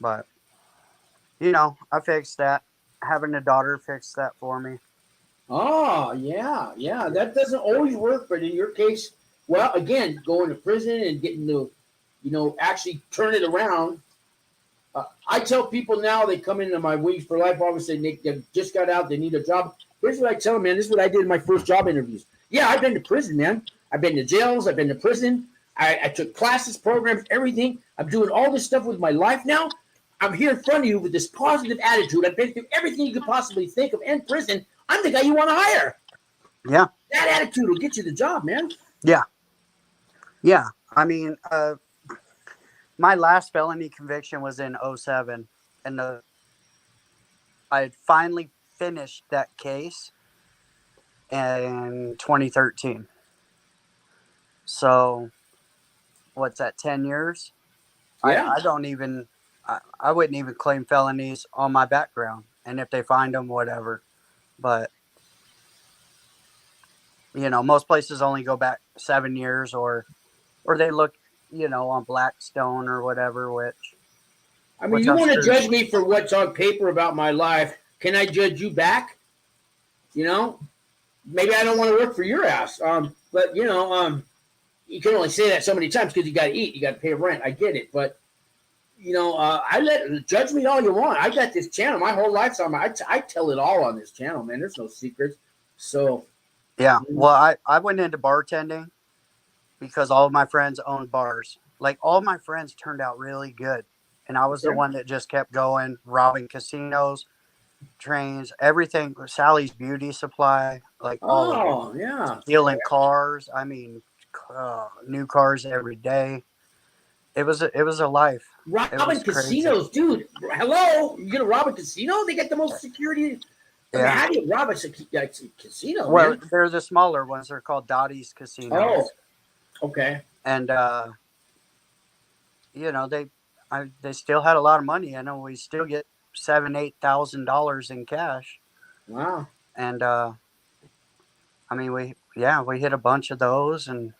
But I fixed that. Having a daughter fixed that for me. Oh, yeah. That doesn't always work, but in your case, well, again, going to prison and getting to, actually turn it around. I tell people now, they come into my Wings for Life office, and they just got out, they need a job. Here's what I tell them, man. This is what I did in my first job interviews. Yeah, I've been to prison, man. I've been to jails. I've been to prison. I took classes, programs, everything. I'm doing all this stuff with my life now. I'm here in front of you with this positive attitude. I've been through everything you could possibly think of in prison. I'm the guy you want to hire. Yeah. That attitude will get you the job, man. Yeah. Yeah. I mean, my last felony conviction was in 2007, and I had finally finished that case in 2013. So what's that, 10 years? Yeah. I wouldn't even claim felonies on my background, and if they find them, whatever. But most places only go back 7 years, or they look, on Blackstone or whatever, which. I mean, you want to judge me for what's on paper about my life. Can I judge you back? Maybe I don't want to work for your ass. But you can only say that so many times because you got to eat, you got to pay rent. I get it, but judge me all you want. I got this channel, my whole life's on I tell it all on this channel, man. There's no secrets. So yeah, well, I went into bartending because all of my friends owned bars. Like, all of my friends turned out really good. And I was the one that just kept going, robbing casinos, trains, everything. Sally's Beauty Supply, like all of it. Oh, yeah. Stealing cars. I mean, new cars every day. It was a life. Robbing casinos, dude. Hello, you gonna rob a casino? They get the most security. I mean, how do you rob a casino? Well, man? they're the smaller ones. They're called Dottie's casinos. Oh, okay. And they still had a lot of money. I know we still get $7,000-8,000 in cash. Wow. And I mean, we hit a bunch of those, and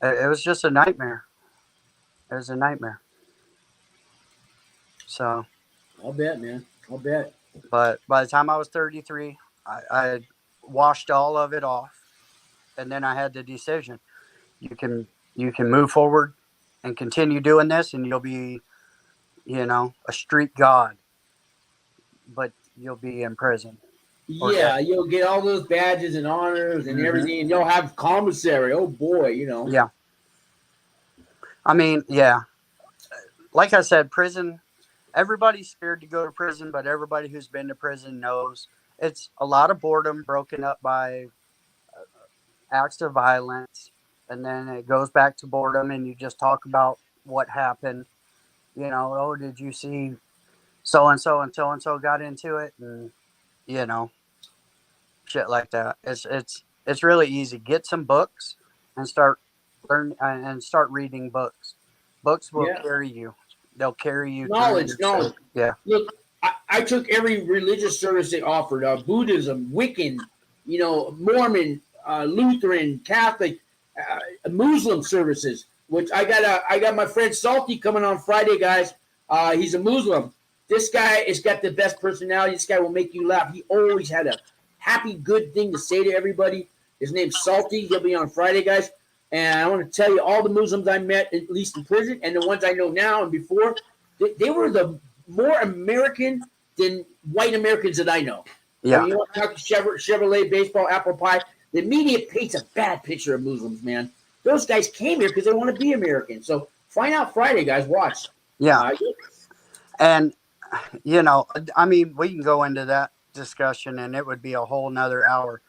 it was just a nightmare. It was a nightmare. So I'll bet, man. I'll bet. But by the time I was 33, I had washed all of it off, and then I had the decision: you can move forward and continue doing this, and you'll be, a street god, but you'll be in prison. Yeah, you'll get all those badges and honors and everything, and you'll have commissary. Oh boy, Yeah. I mean, yeah. Like I said, prison. Everybody's scared to go to prison, but everybody who's been to prison knows it's a lot of boredom broken up by acts of violence, and then it goes back to boredom, and you just talk about what happened. Oh, did you see so and so got into it, and shit like that. It's really easy. Get some books and start reading books. Books will carry you. They'll carry you. Knowledge. Yeah. Look, I took every religious service they offered: Buddhism, Wiccan, Mormon, Lutheran, Catholic, Muslim services. Which I got my friend Salty coming on Friday, guys. He's a Muslim. This guy has got the best personality. This guy will make you laugh. He always had a happy, good thing to say to everybody. His name's Salty. He'll be on Friday, guys. And I want to tell you, all the Muslims I met, at least in prison, and the ones I know now and before, they were the more American than white Americans that I know. Yeah. You want to talk Chevrolet, baseball, apple pie. The media paints a bad picture of Muslims, man. Those guys came here because they want to be American. So find out Friday, guys. Watch. Yeah. And, I mean, we can go into that discussion, and it would be a whole nother hour.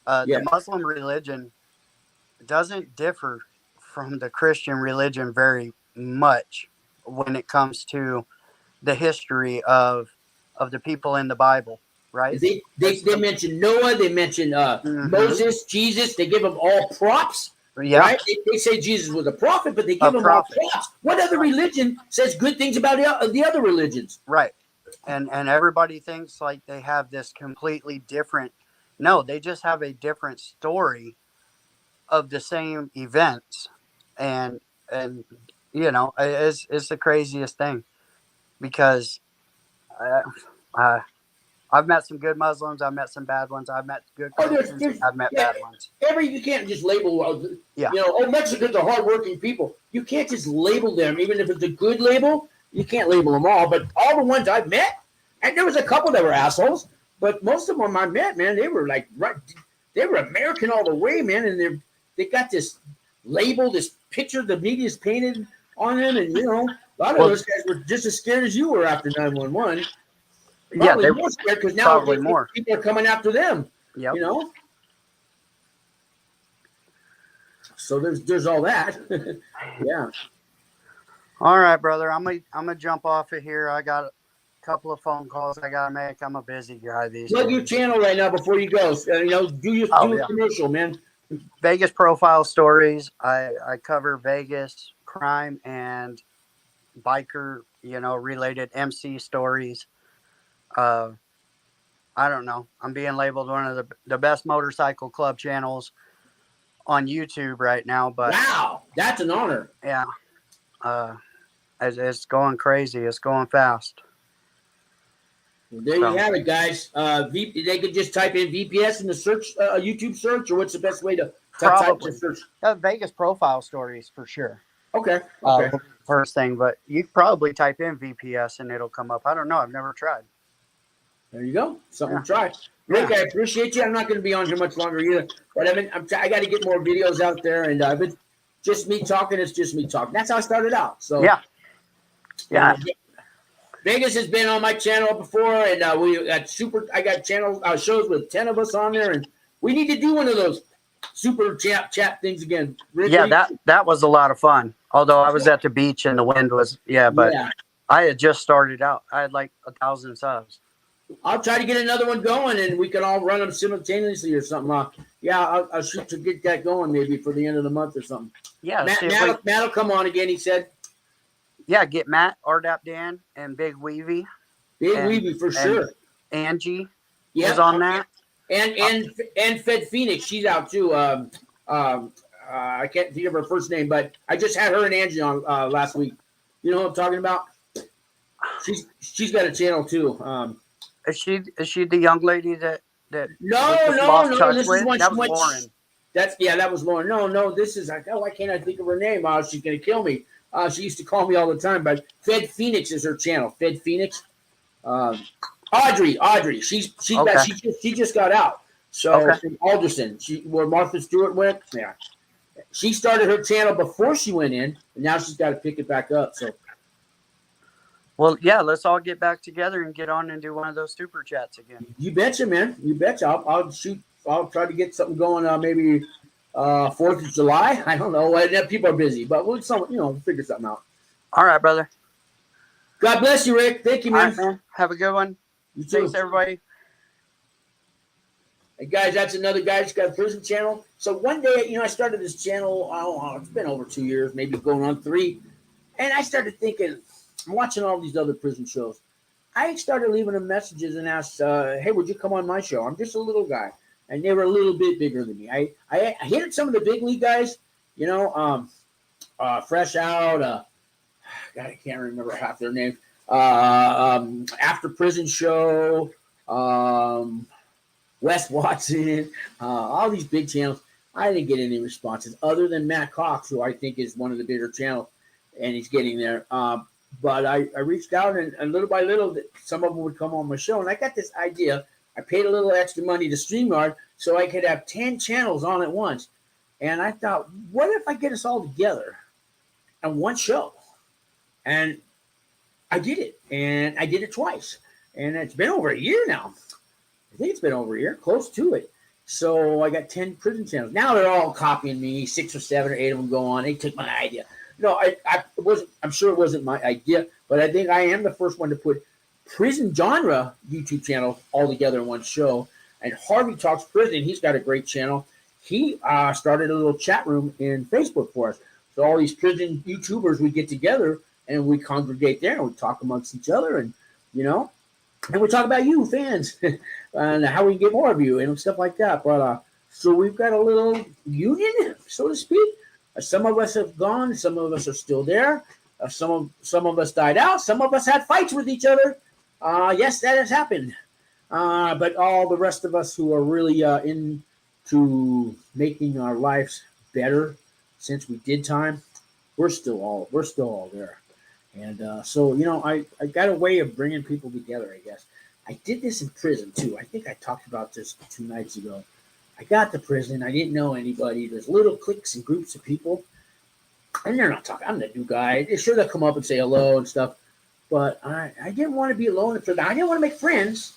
The Muslim religion doesn't differ from the Christian religion very much when it comes to the history of the people in the Bible, right? They mention Noah, they mention Moses, Jesus. They give them all props. Yeah. Right? They say Jesus was a prophet, but they give him all props. What other religion says good things about the other religions? Right. And everybody thinks like they have this completely different. No, they just have a different story of the same events, and it's the craziest thing, because I've met some good Muslims, I've met some bad ones, I've met good Christians, I've met bad ones. You can't just label. Mexicans are hardworking people. You can't just label them, even if it's a good label. You can't label them all, but all the ones I've met, and there was a couple that were assholes, but most of them I met, man, they were like they were American all the way, man, and they got this label, this picture the media's painted on them, and a lot of those guys were just as scared as you were after 911. Yeah, they were scared because now more people are coming after them. Yep. So there's all that. Yeah. All right, brother. I'm gonna jump off of here. I got a couple of phone calls I gotta make. I'm a busy guy these days. Plug your channel right now before you go. Do a commercial, man. Vegas Profile Stories. I cover Vegas crime and biker, related MC stories. I don't know. I'm being labeled one of the best motorcycle club channels on YouTube right now. But wow, that's an honor. Yeah. It's going crazy. It's going fast. There you have it, guys. They could just type in VPS in the search, YouTube search, or what's the best way to type in search? Vegas Profile Stories for sure. Okay. First thing, but you probably type in VPS and it'll come up. I don't know. I've never tried. There you go. Something to try. Rick, I appreciate you. I'm not going to be on here much longer either, but I got to get more videos out there, and just me talking. It's just me talking. That's how I started out. So yeah. Yeah. Vegas has been on my channel before, and I got channel shows with 10 of us on there, and we need to do one of those super chat things again. Rick, Yeah, that was a lot of fun. Although I was at the beach and the wind was, but yeah. I had just started out. I had like 1,000 subs. I'll try to get another one going, and we can all run them simultaneously or something. I'll shoot to get that going maybe for the end of the month or something. Yeah, Matt will come on again, he said. Yeah, get Matt, RDAP Dan, and Big Weavy. Big Weavy for sure. Angie is on that. And Fed Phoenix, she's out too. I can't think of her first name, but I just had her and Angie on last week. You know what I'm talking about? She's got a channel too. Is she the young lady that No. This is one that was Lauren. That was Lauren. No. This is why can't I think of her name? She's gonna kill me. She used to call me all the time, but Fed Phoenix is her channel. Fed Phoenix. Audrey. She just got out. So from Alderson, where Martha Stewart went. Yeah, she started her channel before she went in, and now she's got to pick it back up. So. Well, yeah, let's all get back together and get on and do one of those super chats again. You betcha, man. You betcha. I'll try to get something going. Maybe 4th of July. I don't know. People are busy, but we'll figure something out. All right, brother. God bless you, Rick. Thank you, man. All right, man. Have a good one. You too. Thanks, everybody. Hey, guys, that's another guy who's got a prison channel. So one day, I started this channel. It's been over 2 years, maybe going on 3. And I started thinking, I'm watching all these other prison shows. I started leaving them messages and asked, hey, would you come on my show? I'm just a little guy. And they were a little bit bigger than me. I hit some of the big league guys, Fresh Out. God, I can't remember half their names. After Prison Show, Wes Watson, all these big channels. I didn't get any responses other than Matt Cox, who I think is one of the bigger channels, and he's getting there. But I reached out, and little by little, some of them would come on my show. And I got this idea. I paid a little extra money to StreamYard so I could have 10 channels on at once. And I thought, what if I get us all together on one show? And I did it. And I did it twice. And it's been over a year now. I think it's been over a year, close to it. So I got 10 prison channels. Now they're all copying me. 6 or 7 or 8 of them go on. They took my idea. No, I'm sure it wasn't my idea, but I think I am the first one to put prison genre YouTube channel all together in one show. And Harvey Talks Prison, he's got a great channel. He started a little chat room in Facebook for us. So all these prison YouTubers, we get together and we congregate there and we talk amongst each other and we talk about you fans and how we can get more of you and stuff like that. But so we've got a little union, so to speak. Some of us have gone. Some of us are still there. Some of us died out. Some of us had fights with each other. Yes, that has happened. But all the rest of us who are really into making our lives better since we did time, we're still all there. And so I got a way of bringing people together. I guess I did this in prison too. I think I talked about this 2 nights ago. I got to prison. I didn't know anybody. There's little cliques and groups of people. And they're not talking. I'm the new guy. Sure, they'll come up and say hello and stuff. But I didn't want to be alone in prison. I didn't want to make friends.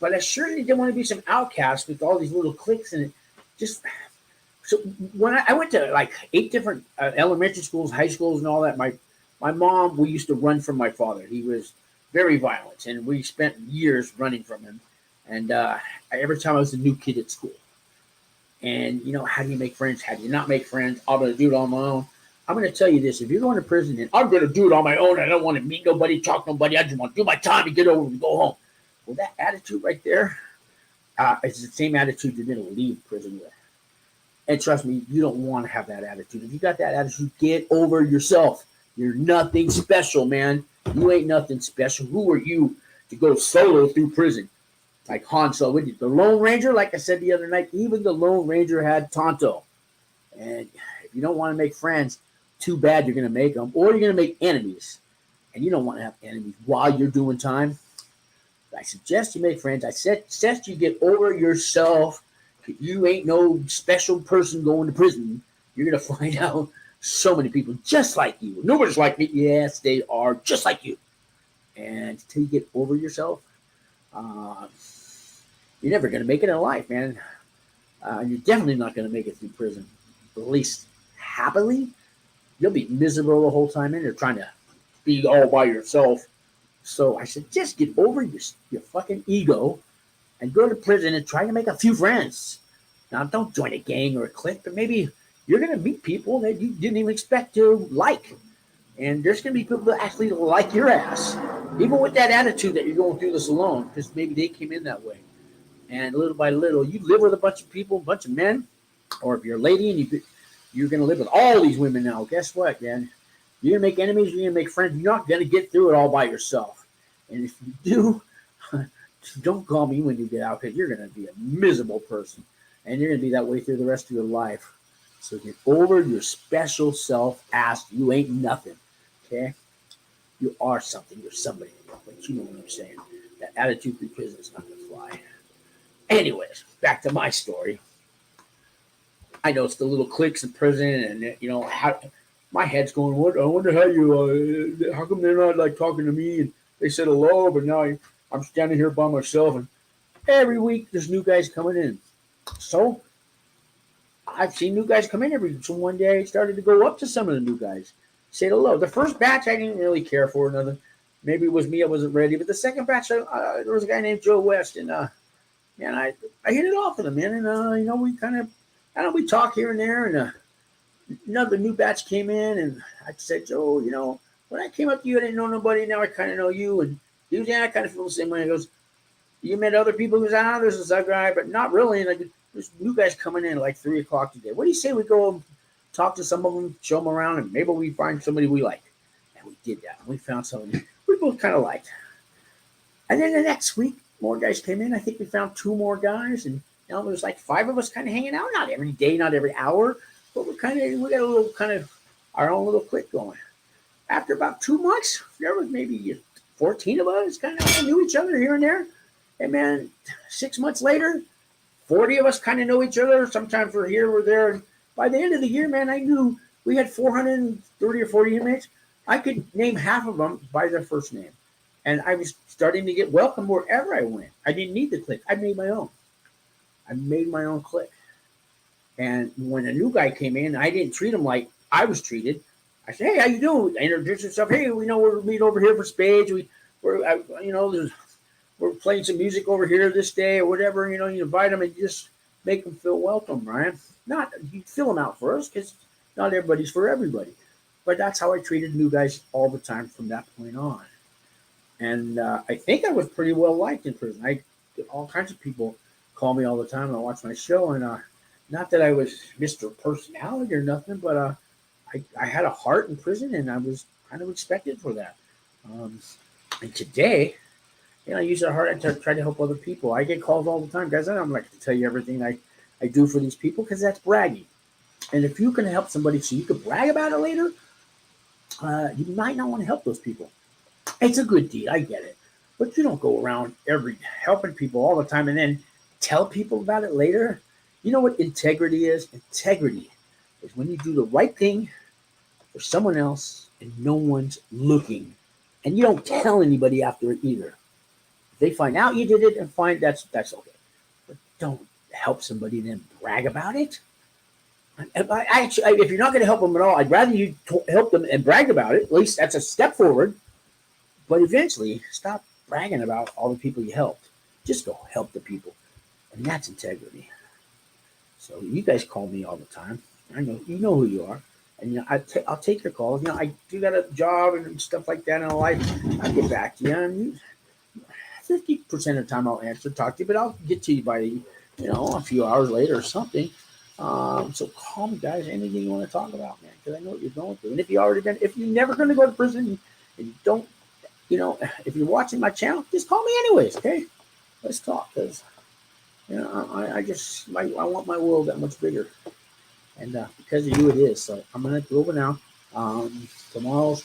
But I sure didn't want to be some outcast with all these little cliques. And it just... So when I went to like 8 different elementary schools, high schools, and all that, my mom, we used to run from my father. He was very violent. And we spent years running from him. And every time I was a new kid at school. And, how do you make friends? How do you not make friends? I'm going to do it on my own. I'm going to tell you this. If you're going to prison, and I'm going to do it on my own. I don't want to meet nobody, talk to nobody. I just want to do my time and get over and go home. Well, that attitude right there is the same attitude you're going to leave prison with. And trust me, you don't want to have that attitude. If you got that attitude, get over yourself. You're nothing special, man. You ain't nothing special. Who are you to go solo through prison? Like Han Solo, the Lone Ranger, like I said the other night, even the Lone Ranger had Tonto. And if you don't want to make friends, too bad you're going to make them. Or you're going to make enemies. And you don't want to have enemies while you're doing time. I suggest you make friends. I suggest you get over yourself. You ain't no special person going to prison. You're going to find out so many people just like you. Nobody's like me. Yes, they are just like you. And until you get over yourself, you're never going to make it in life, man. You're definitely not going to make it through prison, at least happily. You'll be miserable the whole time in there trying to be all by yourself. So I said, just get over your fucking ego and go to prison and try to make a few friends. Now, don't join a gang or a clique, but maybe you're going to meet people that you didn't even expect to like. And there's going to be people that actually like your ass, even with that attitude that you're going through this alone, because maybe they came in that way. And little by little, you live with a bunch of people, a bunch of men, or if you're a lady and you're going to live with all these women now, guess what, man? You're going to make enemies, you're going to make friends. You're not going to get through it all by yourself. And if you do, don't call me when you get out, because you're going to be a miserable person. And you're going to be that way through the rest of your life. So get over your special self-ass. You ain't nothing, okay? You are something. You're somebody. But you know what I'm saying. That attitude through prison is not going to fly. Anyways, back to my story. I know it's the little cliques in prison, and you know how my head's going. What? I wonder how you. How come they're not like talking to me? And they said hello, but now I'm standing here by myself. And every week there's new guys coming in. So I've seen new guys come in every week. So one day I started to go up to some of the new guys, say hello. The first batch I didn't really care for. Nothing. Maybe it was me. I wasn't ready. But the second batch, there was a guy named Joe West, and man, I hit it off with him, man. And you know, we talk here and there. And another new batch came in, and I said, Joe, you know, when I came up to you, I didn't know nobody. Now I kind of know you. And he was, yeah, I kind of feel the same way. He goes, you met other people? He goes, there's this other guy, but not really. And there's new guys coming in at like 3 o'clock today. What do you say we go and talk to some of them, show them around, and maybe we find somebody we like? And we did that. We found somebody we both kind of liked. And then the next week, more guys came in. I think we found 2 more guys, and you know, there's like 5 of us kind of hanging out. Not every day, not every hour, but we got a little kind of our own little clique going. After about 2 months, there was maybe 14 of us kind of knew each other here and there. And man, 6 months later, 40 of us kind of know each other. Sometimes we're here, we're there. And by the end of the year, man, I knew we had 430 or 40 inmates. I could name half of them by their first name. And I was starting to get welcome wherever I went. I didn't need the clique. I made my own. I made my own clique. And when a new guy came in, I didn't treat him like I was treated. I said, hey, how you doing? I introduced myself. Hey, we know we're meeting over here for spades. We're playing some music over here this day or whatever. You know, you invite them and you just make them feel welcome, right? Not you fill them out first, because not everybody's for everybody. But that's how I treated new guys all the time from that point on. And I think I was pretty well liked in prison. I get all kinds of people call me all the time and watch my show. And not that I was Mr. Personality or nothing, but I had a heart in prison, and I was kind of respected for that. And today, you know, I use that heart to try to help other people. I get calls all the time, guys. I don't like to tell you everything I do for these people, because that's bragging. And if you can help somebody so you can brag about it later, you might not want to help those people. It's a good deed, I get it. But you don't go around helping people all the time and then tell people about it later. You know what integrity is? Integrity is when you do the right thing for someone else and no one's looking. And you don't tell anybody after it either. If they find out you did it, and fine, that's okay. But don't help somebody and then brag about it. If you're not going to help them at all, I'd rather you help them and brag about it. At least that's a step forward. But eventually, stop bragging about all the people you helped. Just go help the people. And that's integrity. So you guys call me all the time. I know you know who you are. And you know, I'll take your calls. You know, I do got a job and stuff like that in life. I'll get back to you. And 50% of the time I'll answer, talk to you, but I'll get to you by, a few hours later or something. So call me, guys. Anything you want to talk about, man, because I know what you're going through. And if you're never going to go to prison, and you don't, if you're watching my channel, just call me anyways, okay? Let's talk, because, I want my world that much bigger. And because of you, it is. So I'm going to go over now. Tomorrow's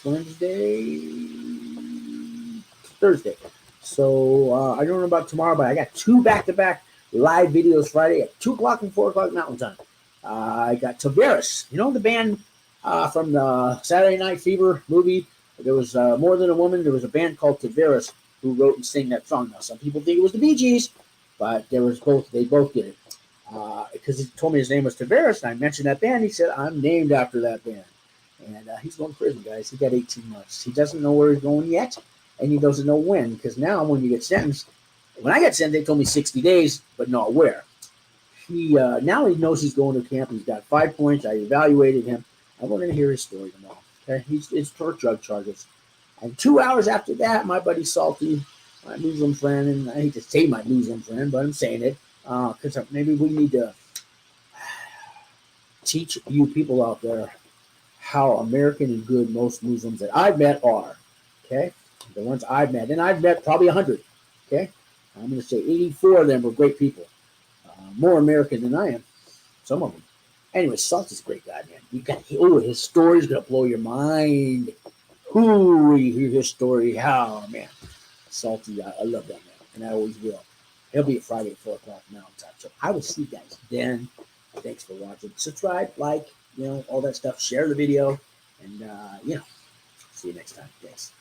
Thursday. So I don't know about tomorrow, but I got 2 back-to-back live videos Friday at 2 o'clock and 4 o'clock Mountain Time. I got Tavares, the band from the Saturday Night Fever movie. There was More Than a Woman. There was a band called Tavares who wrote and sang that song. Now, some people think it was the Bee Gees, but there was both. They both did it because he told me his name was Tavares, and I mentioned that band. He said, "I'm named after that band." And he's going to prison, guys. He got 18 months. He doesn't know where he's going yet, and he doesn't know when. Because now, when you get sentenced, when I got sentenced, they told me 60 days, but not where. He now he knows he's going to camp. He's got 5 points. I evaluated him. I want to hear his story tomorrow. Okay, it's for drug charges. And 2 hours after that, my buddy Salty, my Muslim friend, and I hate to say my Muslim friend, but I'm saying it because maybe we need to teach you people out there how American and good most Muslims that I've met are. Okay, the ones I've met, and I've met probably 100. Okay, I'm going to say 84 of them were great people, more American than I am. Some of them. Anyway, Salty's a great guy, man. You got his story's gonna blow your mind. Who you hear his story? How, man. Salty, I love that man, and I always will. He'll be at Friday at 4:00 Mountain Time. So I will see you guys then. Thanks for watching. Subscribe, like, all that stuff. Share the video, and see you next time. Thanks.